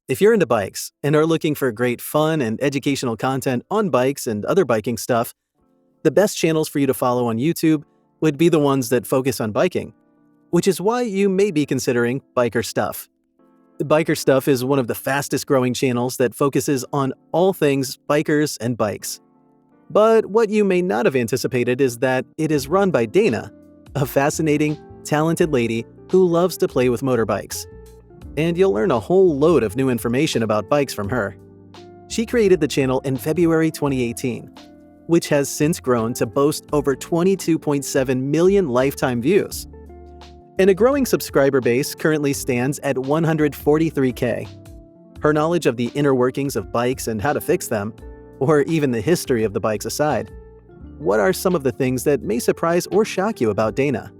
If you're into bikes and are looking for great fun and educational content on bikes and other biking stuff, the best channels for you to follow on YouTube would be the ones that focus on biking, which is why you may be considering Biker Stuff. Biker Stuff is one of the fastest growing channels that focuses on all things bikers and bikes. But what you may not have anticipated is that it is run by Dana, a fascinating, talented lady who loves to play with motorbikes. And you'll learn a whole load of new information about bikes from her. She created the channel in February 2018, which has since grown to boast over 22.7 million lifetime views. And a growing subscriber base currently stands at 143K. Her knowledge of the inner workings of bikes and how to fix them, or even the history of the bikes aside, what are some of the things that may surprise or shock you about Dana?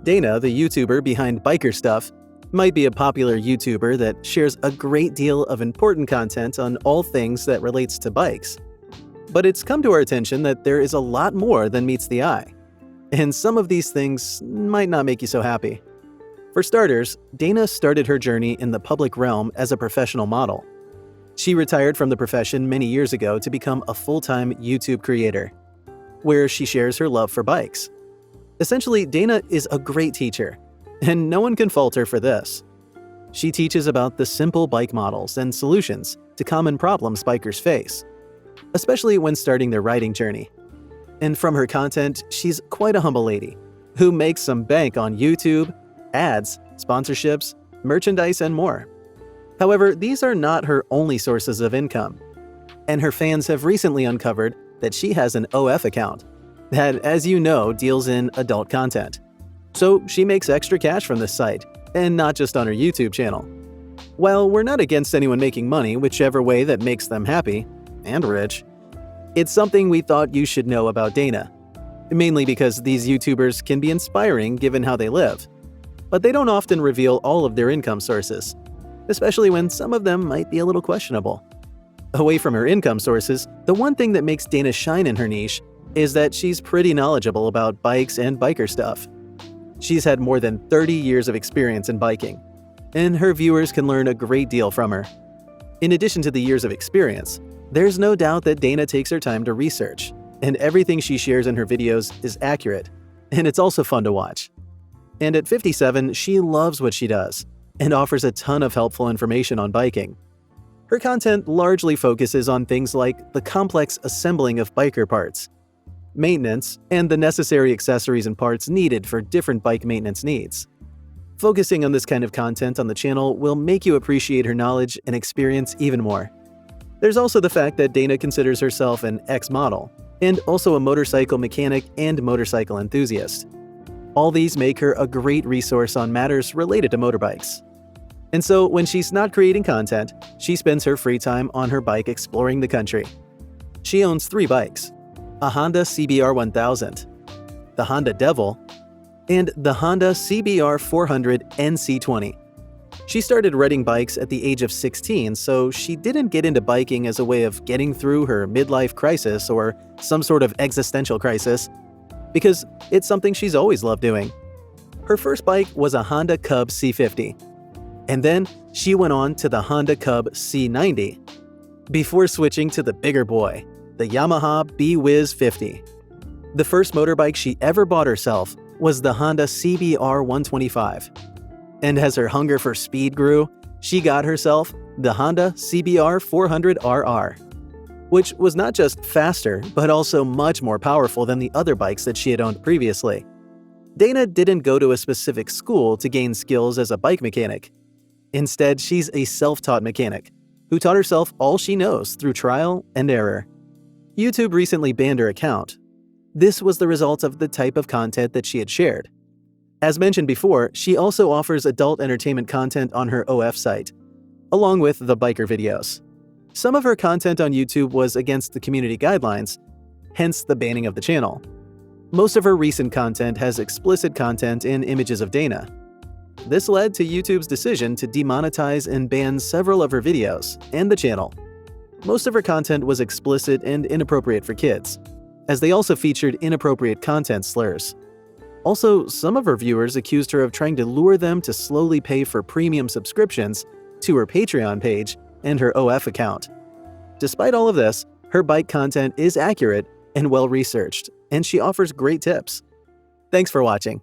Dana, the YouTuber behind Biker Stuff, might be a popular YouTuber that shares a great deal of important content on all things that relates to bikes. But it's come to our attention that there is a lot more than meets the eye. And some of these things might not make you so happy. For starters, Dana started her journey in the public realm as a professional model. She retired from the profession many years ago to become a full-time YouTube creator, where she shares her love for bikes. Essentially, Dana is a great teacher, and no one can fault her for this. She teaches about the simple bike models and solutions to common problems bikers face, especially when starting their riding journey. And from her content, she's quite a humble lady who makes some bank on YouTube, ads, sponsorships, merchandise, and more. However, these are not her only sources of income. And her fans have recently uncovered that she has an OF account that, as you know, deals in adult content. So she makes extra cash from this site, and not just on her YouTube channel. While we're not against anyone making money whichever way that makes them happy and rich, it's something we thought you should know about Dana, mainly because these YouTubers can be inspiring given how they live, but they don't often reveal all of their income sources, especially when some of them might be a little questionable. Away from her income sources, the one thing that makes Dana shine in her niche is that she's pretty knowledgeable about bikes and biker stuff. She's had more than 30 years of experience in biking, and her viewers can learn a great deal from her. In addition to the years of experience, there's no doubt that Dana takes her time to research, and everything she shares in her videos is accurate, and it's also fun to watch. And at 57, she loves what she does, and offers a ton of helpful information on biking. Her content largely focuses on things like the complex assembling of biker parts, maintenance, and the necessary accessories and parts needed for different bike maintenance needs. Focusing on this kind of content on the channel will make you appreciate her knowledge and experience even more. There's also the fact that Dana considers herself an ex-model, and also a motorcycle mechanic and motorcycle enthusiast. All these make her a great resource on matters related to motorbikes. And so when she's not creating content, she spends her free time on her bike exploring the country. She owns 3 bikes: a Honda CBR 1000, the Honda Devil, and the Honda CBR 400 NC20. She started riding bikes at the age of 16, so she didn't get into biking as a way of getting through her midlife crisis or some sort of existential crisis, because it's something she's always loved doing. Her first bike was a Honda Cub C50, and then she went on to the Honda Cub C90, before switching to the bigger boy, the Yamaha B-Wiz 50. The first motorbike she ever bought herself was the Honda CBR 125. And as her hunger for speed grew, she got herself the Honda CBR 400RR, which was not just faster, but also much more powerful than the other bikes that she had owned previously. Dana didn't go to a specific school to gain skills as a bike mechanic. Instead, she's a self-taught mechanic who taught herself all she knows through trial and error. YouTube recently banned her account. This was the result of the type of content that she had shared. As mentioned before, she also offers adult entertainment content on her OF site, along with the biker videos. Some of her content on YouTube was against the community guidelines, hence the banning of the channel. Most of her recent content has explicit content and images of Dana. This led to YouTube's decision to demonetize and ban several of her videos and the channel. Most of her content was explicit and inappropriate for kids, as they also featured inappropriate content slurs. Also, some of her viewers accused her of trying to lure them to slowly pay for premium subscriptions to her Patreon page, and her OF account. Despite all of this, her bike content is accurate and well-researched, and she offers great tips. Thanks for watching.